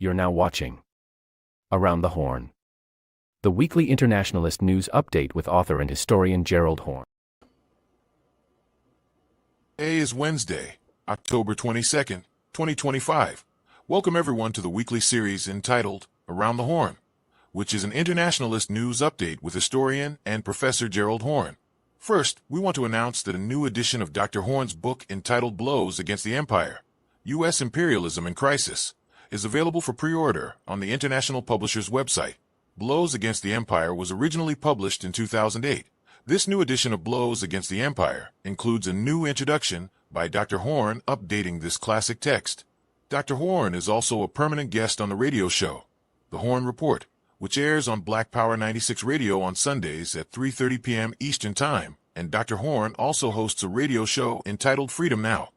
You're now watching Around the Horne, the weekly internationalist news update with author and historian Gerald Horne. Today is Wednesday, October 22nd, 2025. Welcome everyone to the weekly series entitled Around the Horne, which is an internationalist news update with historian and Professor Gerald Horne. First, we want to announce that a new edition of Dr. Horne's book entitled Blows Against the Empire, U.S. Imperialism in Crisis, is available for pre-order on the International Publisher's website. Blows Against the Empire was originally published in 2008. This new edition of Blows Against the Empire includes a new introduction by Dr. Horne updating this classic text. Dr. Horne is also a permanent guest on the radio show, The Horne Report, which airs on Black Power 96 Radio on Sundays at 3:30 p.m. Eastern Time, and Dr. Horne also hosts a radio show entitled Freedom Now,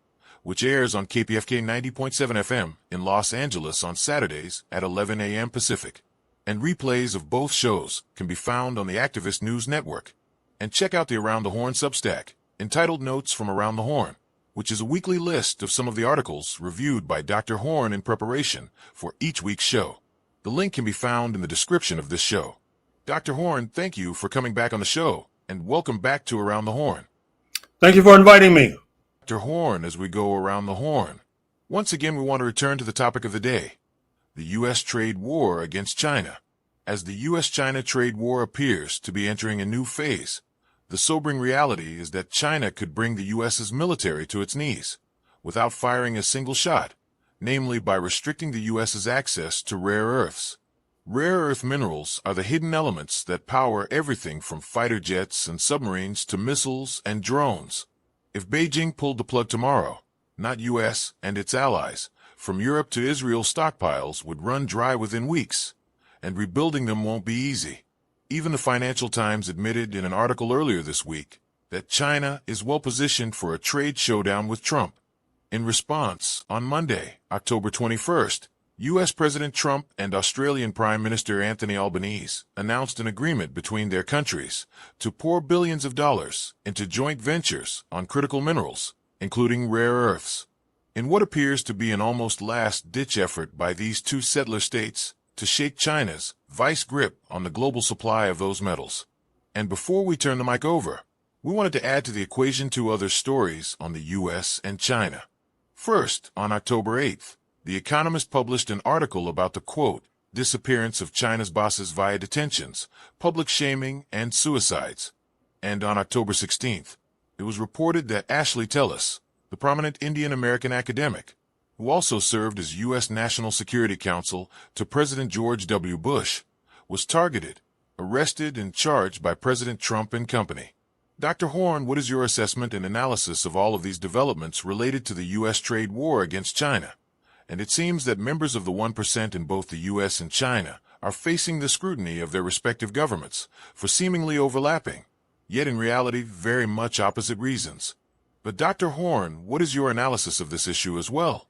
which airs on KPFK 90.7 FM in Los Angeles on Saturdays at 11 a.m. Pacific. And replays of both shows can be found on the Activist News Network. And check out the Around the Horne Substack, entitled Notes from Around the Horne, which is a weekly list of some of the articles reviewed by Dr. Horne in preparation for each week's show. The link can be found in the description of this show. Dr. Horne, thank you for coming back on the show, and welcome back to Around the Horne. Thank you for inviting me. Dr. Horne, as we go around the horn, once again we want to return to the topic of the day, the U.S. trade war against China. As the U.S.-China trade war appears to be entering a new phase, the sobering reality is that China could bring the U.S.'s military to its knees without firing a single shot, namely by restricting the U.S.'s access to rare earths. Rare earth minerals are the hidden elements that power everything from fighter jets and submarines to missiles and drones. If Beijing pulled the plug tomorrow, not U.S. and its allies, from Europe to Israel stockpiles would run dry within weeks, and rebuilding them won't be easy. Even the Financial Times admitted in an article earlier this week that China is well positioned for a trade showdown with Trump. In response, on Monday, October 21st, U.S. President Trump and Australian Prime Minister Anthony Albanese announced an agreement between their countries to pour billions of dollars into joint ventures on critical minerals, including rare earths, in what appears to be an almost last-ditch effort by these two settler states to shake China's vice grip on the global supply of those metals. And before we turn the mic over, we wanted to add to the equation two other stories on the U.S. and China. First, on October 8th, The Economist published an article about the, quote, disappearance of China's bosses via detentions, public shaming, and suicides. And on October 16th, it was reported that Ashley Tellis, the prominent Indian-American academic, who also served as U.S. National Security Counsel to President George W. Bush, was targeted, arrested, and charged by President Trump and company. Dr. Horne, what is your assessment and analysis of all of these developments related to the U.S. trade war against China? And it seems that members of the 1% in both the U.S. and China are facing the scrutiny of their respective governments for seemingly overlapping, yet in reality very much opposite reasons. But Dr. Horne, what is your analysis of this issue as well?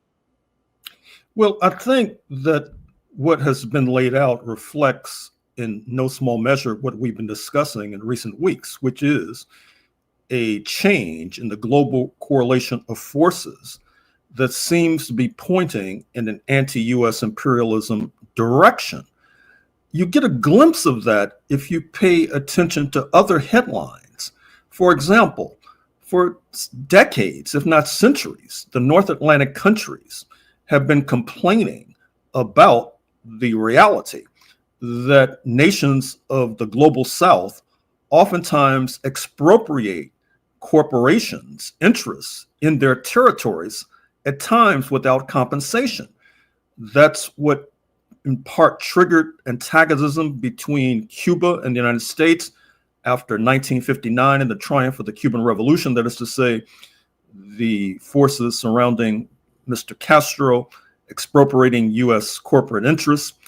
Well, I think that what has been laid out reflects in no small measure what we've been discussing in recent weeks, which is a change in the global correlation of forces that seems to be pointing in an anti-U.S. imperialism direction. You get a glimpse of that if you pay attention to other headlines. For example, for decades, if not centuries, the North Atlantic countries have been complaining about the reality that nations of the global South oftentimes expropriate corporations' interests in their territories, at times without compensation. That's what in part triggered antagonism between Cuba and the United States after 1959 and the triumph of the Cuban Revolution. That is to say, the forces surrounding Mr. Castro expropriating U.S. corporate interests.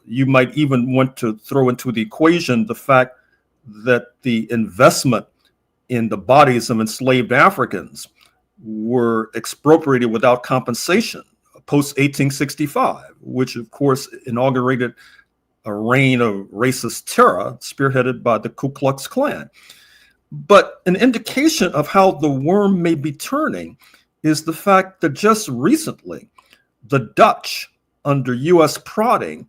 You might even want to throw into the equation the fact that the investment in the bodies of enslaved Africans were expropriated without compensation post-1865, which of course inaugurated a reign of racist terror spearheaded by the Ku Klux Klan. But an indication of how the worm may be turning is the fact that just recently, the Dutch under U.S. prodding,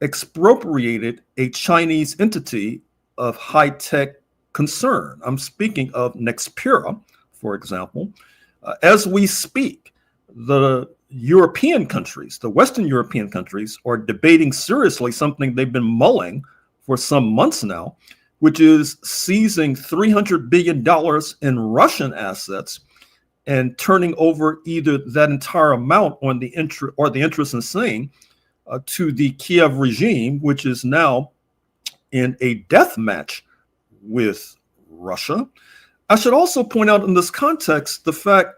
expropriated a Chinese entity of high-tech concern. I'm speaking of Nexperia, for example. As we speak, the European countries, the Western European countries, are debating seriously something they've been mulling for some months now, which is seizing $300 billion in Russian assets and turning over either that entire amount on the interest in saying to the Kiev regime, which is now in a death match with Russia. I should also point out in this context the fact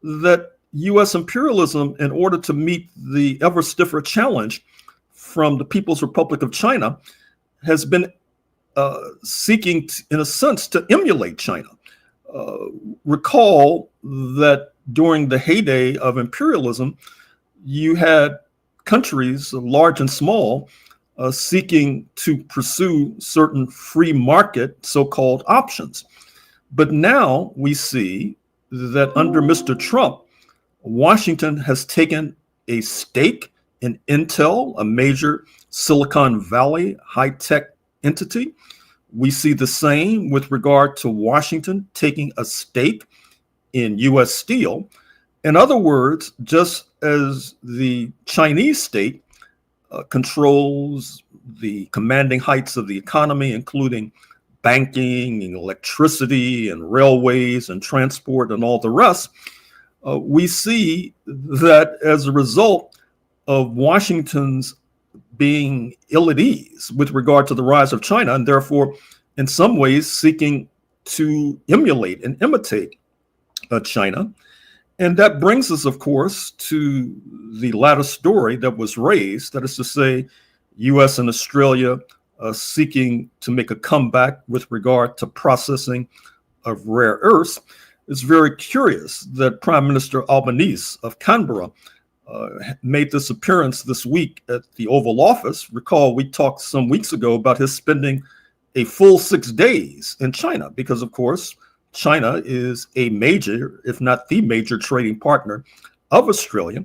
that U.S. imperialism, in order to meet the ever stiffer challenge from the People's Republic of China, has been seeking, in a sense, to emulate China. Recall that during the heyday of imperialism, you had countries, large and small, seeking to pursue certain free market so-called options. But now we see that under Mr. Trump, Washington has taken a stake in Intel, a major Silicon Valley high-tech entity. We see the same with regard to Washington taking a stake in U.S. Steel. In other words, just as the Chinese state controls the commanding heights of the economy, including banking and electricity and railways and transport and all the rest, we see that as a result of Washington's being ill at ease with regard to the rise of China, and therefore in some ways seeking to emulate and imitate China. And that brings us, of course, to the latter story that was raised, that is to say, US and Australia seeking to make a comeback with regard to processing of rare earths. It's very curious that Prime Minister Albanese of Canberra made this appearance this week at the Oval Office. Recall, we talked some weeks ago about his spending a full 6 days in China because, of course, China is a major, if not the major, trading partner of Australia.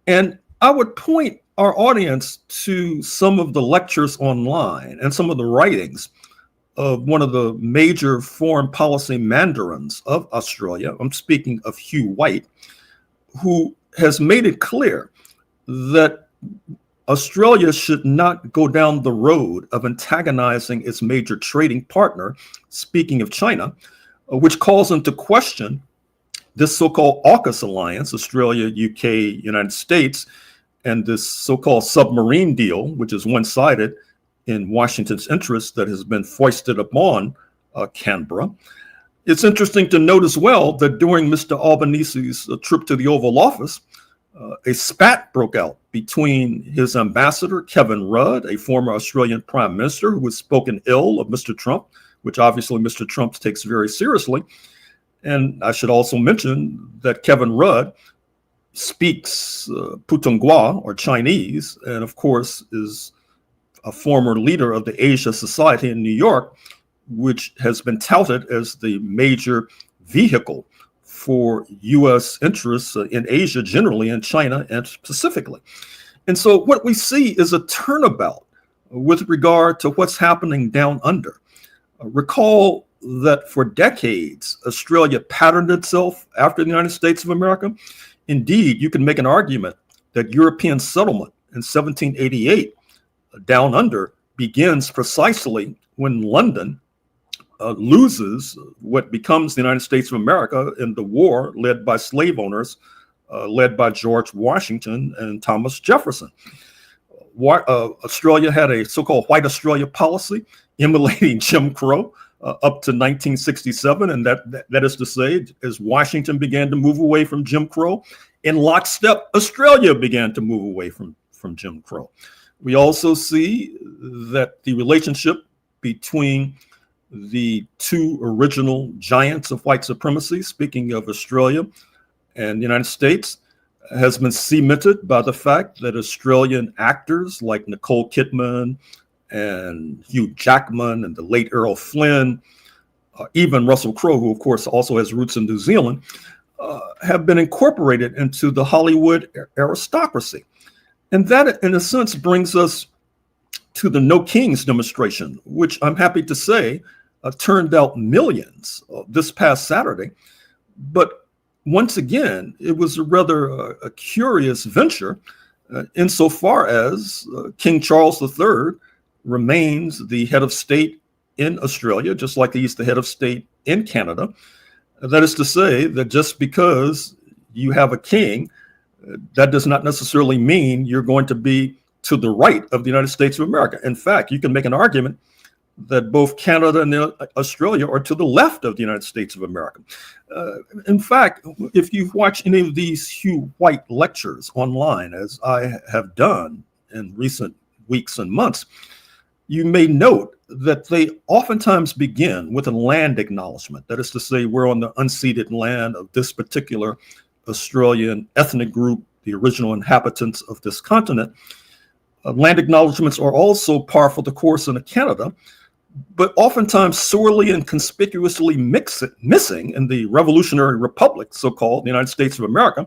And I would point our audience to some of the lectures online and some of the writings of one of the major foreign policy mandarins of Australia. I'm speaking of Hugh White, who has made it clear that Australia should not go down the road of antagonizing its major trading partner, speaking of China, which calls into question this so-called AUKUS alliance, Australia, UK, United States, and this so-called submarine deal, which is one-sided in Washington's interest, that has been foisted upon Canberra. It's interesting to note as well that during Mr. Albanese's trip to the Oval Office, a spat broke out between his ambassador, Kevin Rudd, a former Australian prime minister who has spoken ill of Mr. Trump, which obviously Mr. Trump takes very seriously. And I should also mention that Kevin Rudd speaks Putonghua, or Chinese, and of course is a former leader of the Asia Society in New York, which has been touted as the major vehicle for U.S. interests in Asia generally, and China and specifically. And so what we see is a turnabout with regard to what's happening down under. Recall that for decades, Australia patterned itself after the United States of America. Indeed, you can make an argument that European settlement in 1788 down under begins precisely when London loses what becomes the United States of America in the war led by slave owners, led by George Washington and Thomas Jefferson. Australia had a so-called White Australia policy emulating Jim Crow up to 1967, and that is to say, as Washington began to move away from Jim Crow, in lockstep, Australia began to move away from Jim Crow. We also see that the relationship between the two original giants of white supremacy, speaking of Australia and the United States, has been cemented by the fact that Australian actors like Nicole Kidman and Hugh Jackman and the late Errol Flynn, even Russell Crowe, who of course also has roots in New Zealand, have been incorporated into the Hollywood aristocracy. And that, in a sense, brings us to the No Kings demonstration, which I'm happy to say turned out millions this past Saturday. But once again, it was a rather a curious venture insofar as King Charles III remains the head of state in Australia, just like he's the head of state in Canada. That is to say that just because you have a king, that does not necessarily mean you're going to be to the right of the United States of America. In fact, you can make an argument that both Canada and Australia are to the left of the United States of America. In fact, if you've watched any of these Hugh White lectures online, as I have done in recent weeks and months, you may note that they oftentimes begin with a land acknowledgement. That is to say, we're on the unceded land of this particular Australian ethnic group, the original inhabitants of this continent. Land acknowledgements are also par for the course in Canada, but oftentimes sorely and conspicuously missing in the revolutionary republic, so-called the United States of America,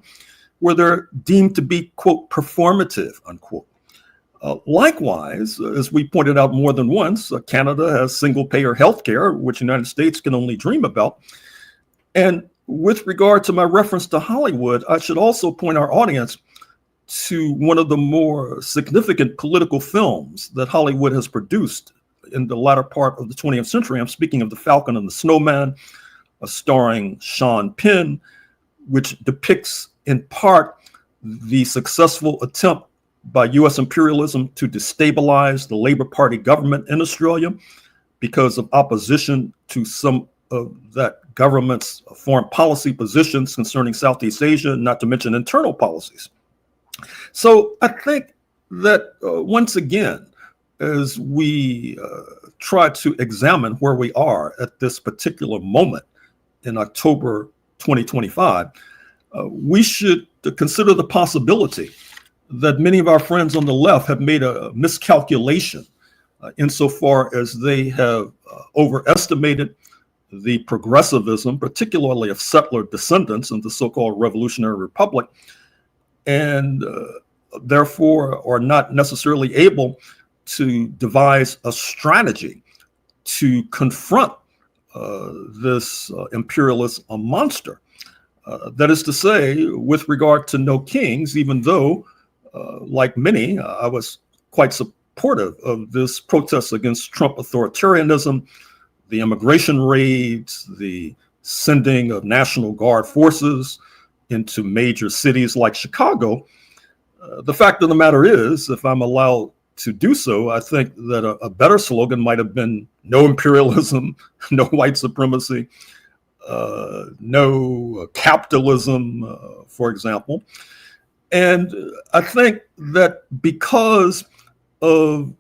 where they're deemed to be, quote, performative, unquote. Likewise, as we pointed out more than once, Canada has single-payer health care, which the United States can only dream about. And with regard to my reference to Hollywood, I should also point our audience to one of the more significant political films that Hollywood has produced in the latter part of the 20th century. I'm speaking of The Falcon and the Snowman, starring Sean Penn, which depicts in part the successful attempt by U.S. imperialism to destabilize the Labour Party government in Australia because of opposition to some of that government's foreign policy positions concerning Southeast Asia, not to mention internal policies. So I think that once again, as we try to examine where we are at this particular moment in October 2025, we should consider the possibility that many of our friends on the left have made a miscalculation insofar as they have overestimated the progressivism, particularly of settler descendants in the so-called Revolutionary Republic, and therefore are not necessarily able to devise a strategy to confront this imperialist monster. That is to say, with regard to No Kings, even though, like many, I was quite supportive of this protest against Trump authoritarianism, the immigration raids, the sending of National Guard forces into major cities like Chicago. The fact of the matter is, if I'm allowed to do so, I think that a better slogan might have been no imperialism, no white supremacy, no capitalism, for example. And I think that because of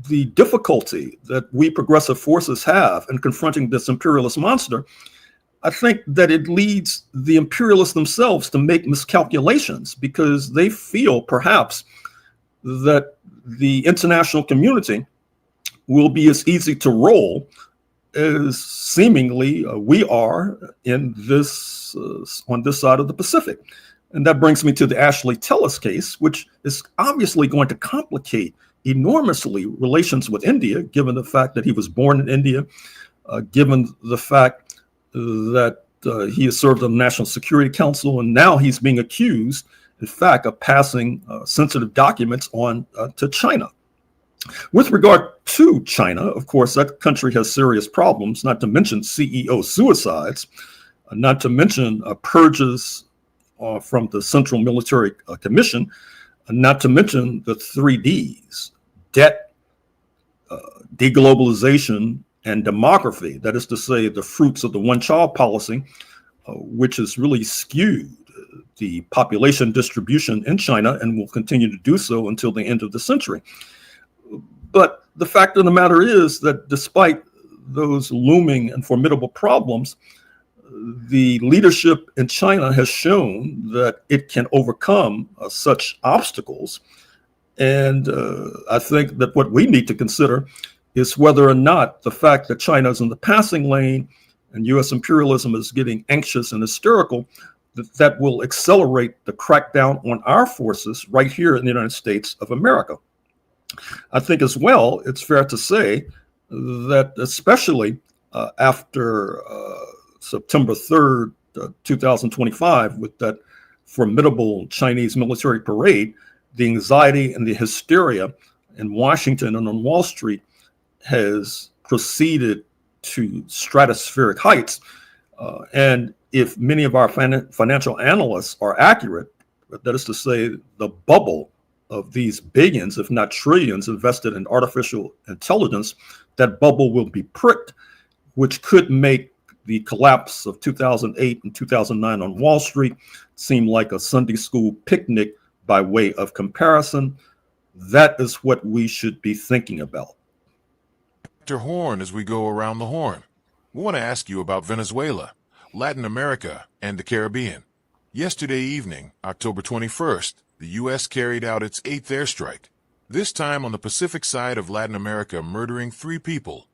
the difficulty that we progressive forces have in confronting this imperialist monster, I think that it leads the imperialists themselves to make miscalculations because they feel perhaps that the international community will be as easy to roll as seemingly we are in this on this side of the Pacific. And that brings me to the Ashley Tellis case, which is obviously going to complicate enormously relations with India, given the fact that he was born in India, given the fact that he has served on the National Security Council, and now he's being accused, in fact, of passing sensitive documents on to China. With regard to China, of course, that country has serious problems, not to mention CEO suicides, not to mention purges from the Central Military Commission, not to mention the 3Ds, debt, deglobalization, and demography. That is to say, the fruits of the one-child policy, which has really skewed the population distribution in China and will continue to do so until the end of the century. But the fact of the matter is that despite those looming and formidable problems, the leadership in China has shown that it can overcome such obstacles. And I think that what we need to consider is whether or not the fact that China is in the passing lane and U.S. imperialism is getting anxious and hysterical that will accelerate the crackdown on our forces right here in the United States of America. I think as well, it's fair to say that especially after September 3rd, 2025, with that formidable Chinese military parade, the anxiety and the hysteria in Washington and on Wall Street has proceeded to stratospheric heights. And if many of our financial analysts are accurate, that is to say, the bubble of these billions, if not trillions, invested in artificial intelligence, that bubble will be pricked, which could make the collapse of 2008 and 2009 on Wall Street seem like a Sunday school picnic by way of comparison. That is what we should be thinking about. Dr. Horne, as we go around the horn, we want to ask you about Venezuela, Latin America, and the Caribbean. Yesterday evening, October 21st, the U.S. carried out its 8th airstrike, this time on the Pacific side of Latin America, murdering 3 people,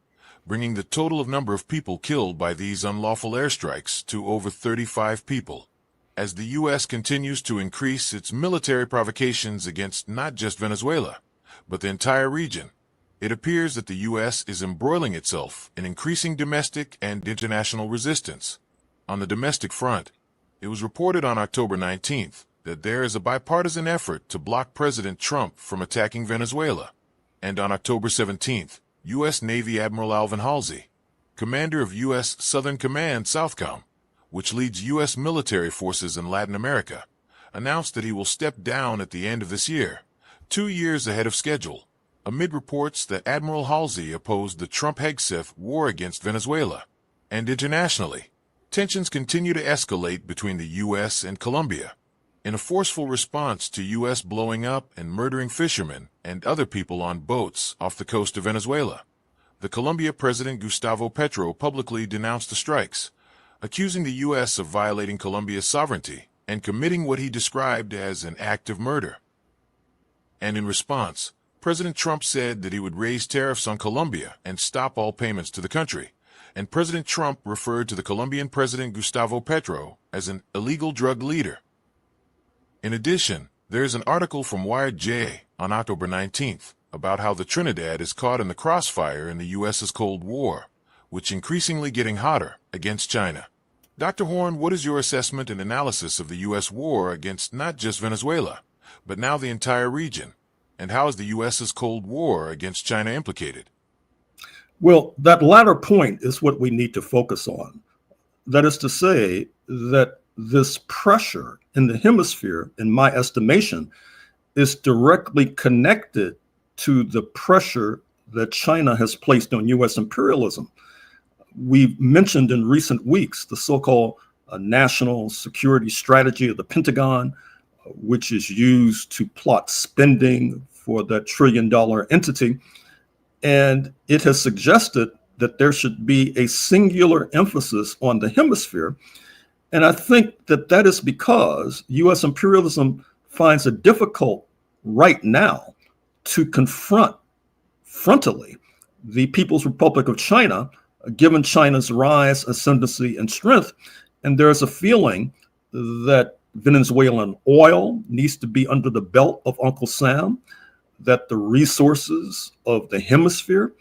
bringing the total number of people killed by these unlawful airstrikes to over 35 people. As the U.S. continues to increase its military provocations against not just Venezuela, but the entire region, it appears that the U.S. is embroiling itself in increasing domestic and international resistance. On the domestic front, it was reported on October 19th that there is a bipartisan effort to block President Trump from attacking Venezuela. And on October 17th, U.S. Navy Admiral Alvin Halsey, commander of U.S. Southern Command Southcom, which leads U.S. military forces in Latin America, announced that he will step down at the end of this year, 2 years ahead of schedule, amid reports that Admiral Halsey opposed the Trump-Hegseth war against Venezuela. And internationally, tensions continue to escalate between the U.S. and Colombia, in a forceful response to U.S. blowing up and murdering fishermen and other people on boats off the coast of Venezuela. The Colombia President Gustavo Petro publicly denounced the strikes, accusing the U.S. of violating Colombia's sovereignty and committing what he described as an act of murder. And in response, President Trump said that he would raise tariffs on Colombia and stop all payments to the country. And President Trump referred to the Colombian President Gustavo Petro as an illegal drug leader. In addition, there is an article from Wired J on October 19th about how the Trinidad is caught in the crossfire in the U.S.'s Cold War, which increasingly getting hotter against China. Dr. Horne, what is your assessment and analysis of the U.S. war against not just Venezuela, but now the entire region? And how is the U.S.'s Cold War against China implicated? Well, that latter point is what we need to focus on. That is to say that this pressure in the hemisphere, in my estimation, is directly connected to the pressure that China has placed on U.S. imperialism. We've mentioned in recent weeks the so-called national security strategy of the Pentagon, which is used to plot spending for that trillion-dollar entity. And it has suggested that there should be a singular emphasis on the hemisphere. And I think that that is because U.S. imperialism finds it difficult right now to confront frontally the People's Republic of China, given China's rise, ascendancy, and strength. And there's a feeling that Venezuelan oil needs to be under the belt of Uncle Sam, that the resources of the hemisphere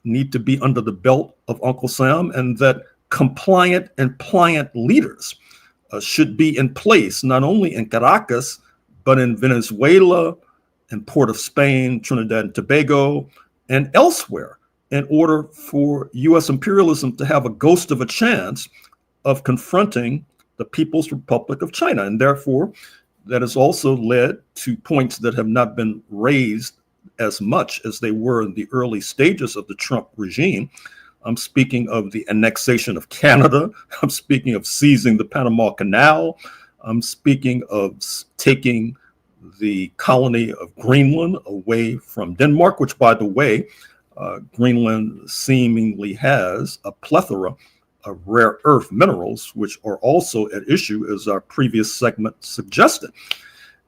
need to be under the belt of Uncle Sam, and that compliant and pliant leaders should be in place, not only in Caracas, but in Venezuela, in Port of Spain, Trinidad and Tobago, and elsewhere, in order for U.S. imperialism to have a ghost of a chance of confronting the People's Republic of China. And therefore, that has also led to points that have not been raised as much as they were in the early stages of the Trump regime. I'm speaking of the annexation of Canada. I'm speaking of seizing the Panama Canal. I'm speaking of taking the colony of Greenland away from Denmark, which, by the way, Greenland seemingly has a plethora of rare earth minerals, which are also at issue, as our previous segment suggested.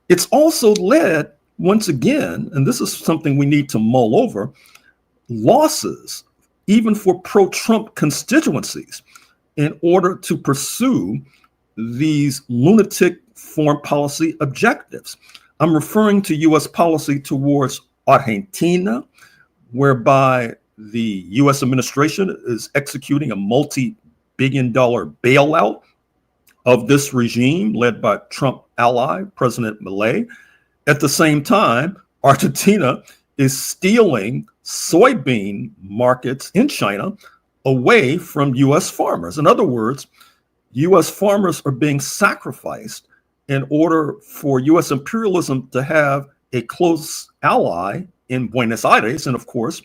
It's also led, once again, and this is something we need to mull over, losses even for pro-Trump constituencies in order to pursue these lunatic foreign policy objectives. I'm referring to U.S. policy towards Argentina, whereby the U.S. administration is executing a multi-billion-dollar bailout of this regime led by Trump ally, President Milei. At the same time, Argentina is stealing soybean markets in China away from U.S. farmers. In other words, U.S. farmers are being sacrificed in order for U.S. imperialism to have a close ally in Buenos Aires. And of course,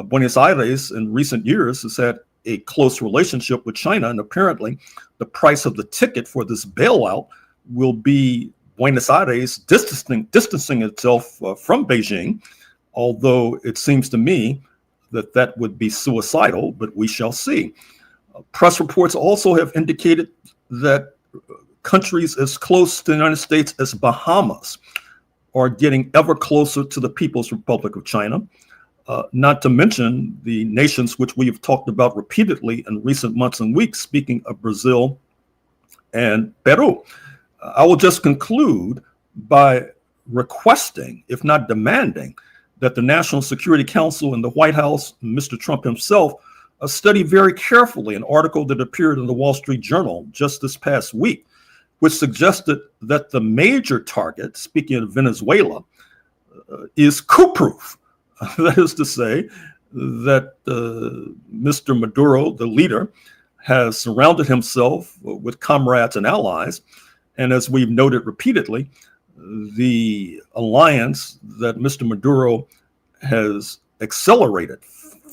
Buenos Aires in recent years has had a close relationship with China. And apparently the price of the ticket for this bailout will be Buenos Aires distancing itself from Beijing, although it seems to me that that would be suicidal, but we shall see. Press reports also have indicated that countries as close to the United States as Bahamas are getting ever closer to the People's Republic of China, not to mention the nations which we have talked about repeatedly in recent months and weeks, speaking of Brazil and Peru. I will just conclude by requesting, if not demanding, that the National Security Council and the White House, and Mr. Trump himself, study very carefully an article that appeared in the Wall Street Journal just this past week, which suggested that the major target, speaking of Venezuela, is coup-proof. That is to say that Mr. Maduro, the leader, has surrounded himself with comrades and allies. And as we've noted repeatedly, the alliance that Mr. Maduro has accelerated,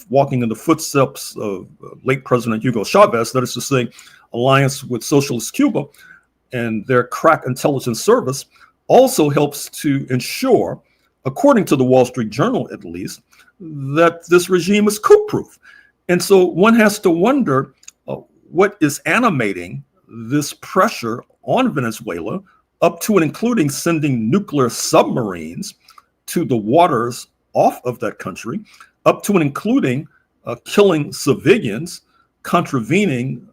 walking in the footsteps of late President Hugo Chavez, that is to say, alliance with Socialist Cuba and their crack intelligence service, also helps to ensure, according to the Wall Street Journal at least, that this regime is coup-proof. And so one has to wonder what is animating this pressure on Venezuela, up to and including sending nuclear submarines to the waters off of that country, up to and including killing civilians, contravening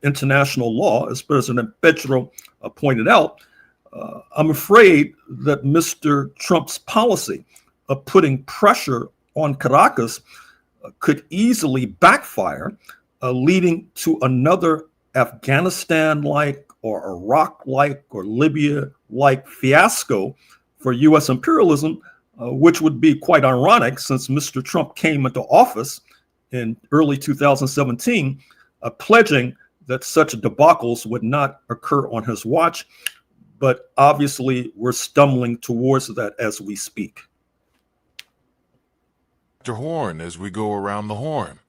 international law, as President Petro pointed out. I'm afraid that Mr. Trump's policy of putting pressure on Caracas could easily backfire, leading to another Afghanistan-like or Iraq-like or Libya-like fiasco for U.S. imperialism, which would be quite ironic since Mr. Trump came into office in early 2017, pledging that such debacles would not occur on his watch. But obviously, we're stumbling towards that as we speak. Dr. Horne, as we go around the horn,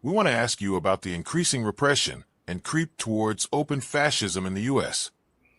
we want to ask you about the increasing repression and creep towards open fascism in the U.S.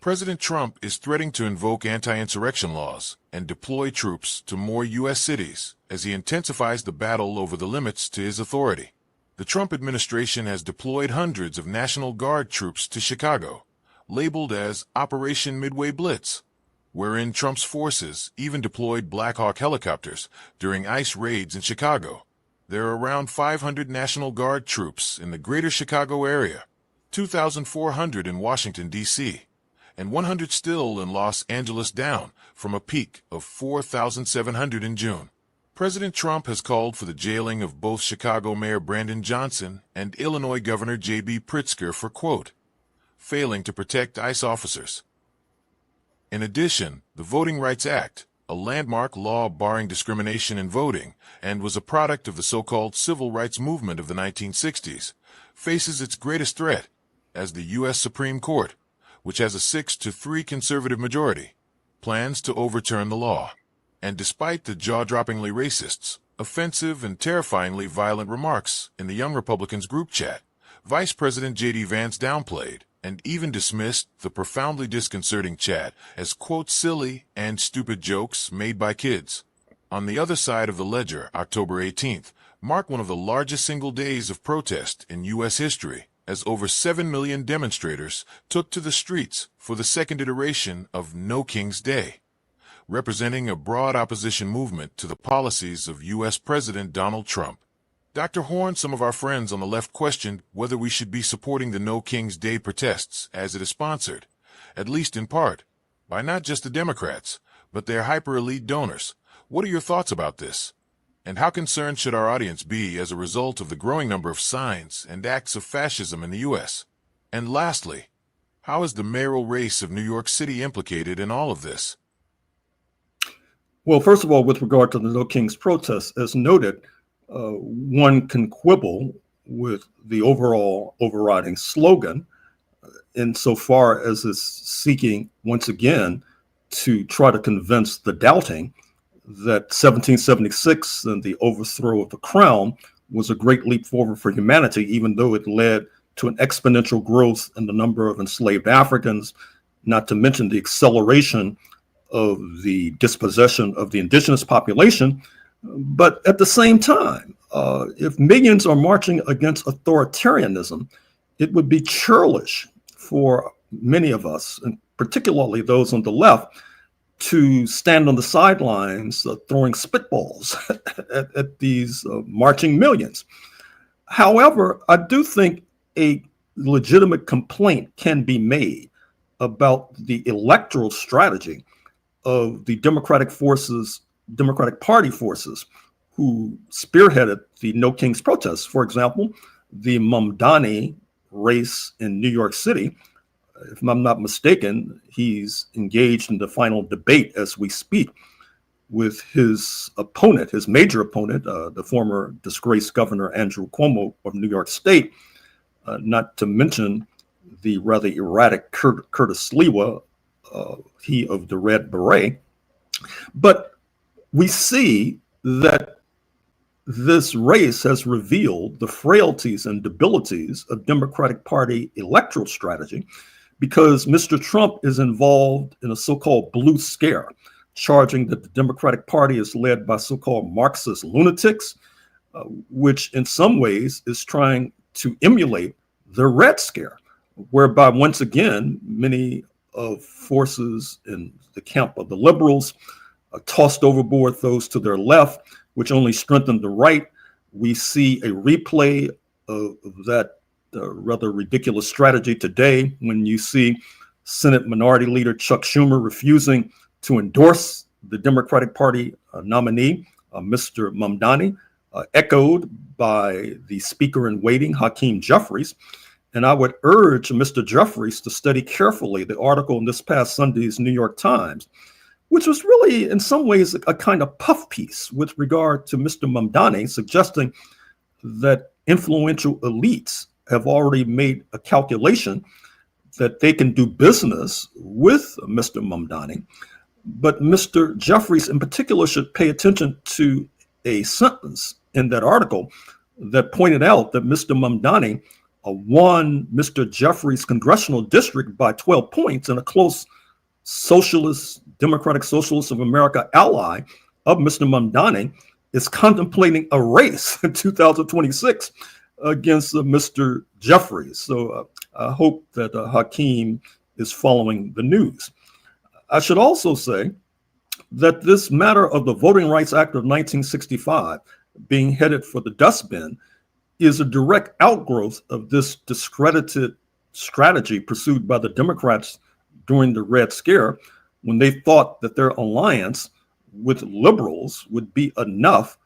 President Trump is threatening to invoke anti-insurrection laws and deploy troops to more U.S. cities as he intensifies the battle over the limits to his authority. The Trump administration has deployed hundreds of National Guard troops to Chicago, labeled as Operation Midway Blitz, wherein Trump's forces even deployed Black Hawk helicopters during ICE raids in Chicago. There are around 500 National Guard troops in the greater Chicago area, 2,400 in Washington, D.C., and 100 still in Los Angeles, down from a peak of 4,700 in June. President Trump has called for the jailing of both Chicago Mayor Brandon Johnson and Illinois Governor J.B. Pritzker for, quote, failing to protect ICE officers. In addition, the Voting Rights Act, a landmark law barring discrimination in voting and was a product of the so-called civil rights movement of the 1960s, faces its greatest threat as the U.S. Supreme Court, which has a 6-3 conservative majority, plans to overturn the law. And despite the jaw-droppingly racist, offensive, and terrifyingly violent remarks in the Young Republicans group chat, Vice President J.D. Vance downplayed and even dismissed the profoundly disconcerting chat as, quote, silly and stupid jokes made by kids. On the other side of the ledger, October 18th marked one of the largest single days of protest in U.S. history, as over 7 million demonstrators took to the streets for the second iteration of No King's Day, representing a broad opposition movement to the policies of U.S. President Donald Trump. Dr. Horne, some of our friends on the left questioned whether we should be supporting the No King's Day protests as it is sponsored, at least in part, by not just the Democrats, but their hyper-elite donors. What are your thoughts about this? And how concerned should our audience be as a result of the growing number of signs and acts of fascism in the U.S.? And lastly, how is the mayoral race of New York City implicated in all of this? Well, first of all, with regard to the No King's protests, as noted, one can quibble with the overall overriding slogan insofar as it's seeking, once again, to try to convince the doubting that 1776 and the overthrow of the crown was a great leap forward for humanity, even though it led to an exponential growth in the number of enslaved Africans, not to mention the acceleration of the dispossession of the indigenous population. But at the same time, if millions are marching against authoritarianism, it would be churlish for many of us, and particularly those on the left, to stand on the sidelines throwing spitballs at these marching millions. However, I do think a legitimate complaint can be made about the electoral strategy of the Democratic Party forces who spearheaded the No King's protests. For example, the Mamdani race in New York City, if I'm not mistaken, he's engaged in the final debate as we speak with his opponent, his major opponent, the former disgraced Governor Andrew Cuomo of New York State, not to mention the rather erratic Curtis Lewa, he of the Red Beret. But we see that this race has revealed the frailties and debilities of Democratic Party electoral strategy, because Mr. Trump is involved in a so-called blue scare, charging that the Democratic Party is led by so-called Marxist lunatics, which in some ways is trying to emulate the Red Scare, whereby once again, many of forces in the camp of the liberals tossed overboard those to their left, which only strengthened the right. We see a replay of that rather ridiculous strategy today when you see Senate Minority Leader Chuck Schumer refusing to endorse the Democratic Party nominee, Mr. Mamdani, echoed by the Speaker in waiting, Hakeem Jeffries. And I would urge Mr. Jeffries to study carefully the article in this past Sunday's New York Times, which was really in some ways a kind of puff piece with regard to Mr. Mamdani, suggesting that influential elites have already made a calculation that they can do business with Mr. Mamdani. But Mr. Jeffries in particular should pay attention to a sentence in that article that pointed out that Mr. Mamdani won Mr. Jeffries' congressional district by 12 points in a close socialist, Democratic Socialists of America ally of Mr. Mamdani is contemplating a race in 2026 against Mr. Jeffries. So I hope that Hakeem is following the news. I should also say that this matter of the Voting Rights Act of 1965 being headed for the dustbin is a direct outgrowth of this discredited strategy pursued by the Democrats during the Red Scare, when they thought that their alliance with liberals would be enough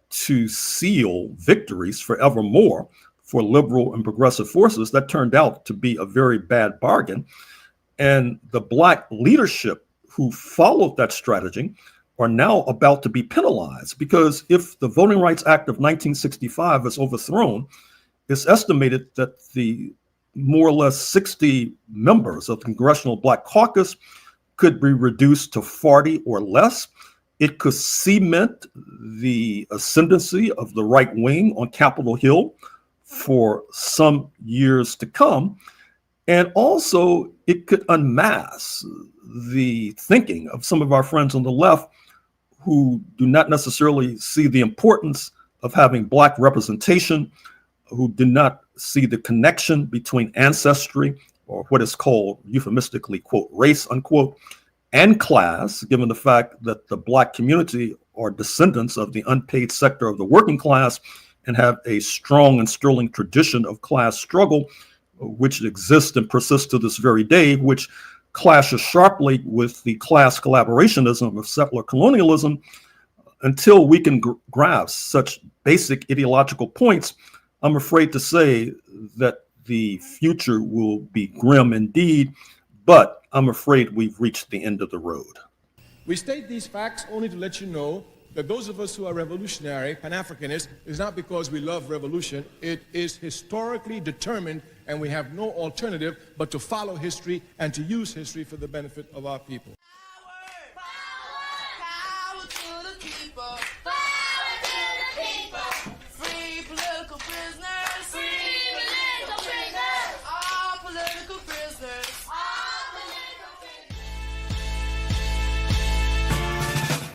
to seal victories forevermore for liberal and progressive forces. That turned out to be a very bad bargain. And the Black leadership who followed that strategy are now about to be penalized, because if the Voting Rights Act of 1965 is overthrown, it's estimated that the more or less 60 members of the Congressional Black Caucus could be reduced to 40 or less. It could cement the ascendancy of the right wing on Capitol Hill for some years to come. And also, it could unmask the thinking of some of our friends on the left who do not necessarily see the importance of having Black representation, who do not see the connection between ancestry, or what is called euphemistically, quote, race, unquote, and class, given the fact that the Black community are descendants of the unpaid sector of the working class, and have a strong and sterling tradition of class struggle, which exists and persists to this very day, which clashes sharply with the class collaborationism of settler colonialism. Until we can grasp such basic ideological points, I'm afraid to say that the future will be grim indeed, but I'm afraid we've reached the end of the road. We state these facts only to let you know that those of us who are revolutionary, Pan-Africanists, is not because we love revolution. It is historically determined, and we have no alternative but to follow history and to use history for the benefit of our people.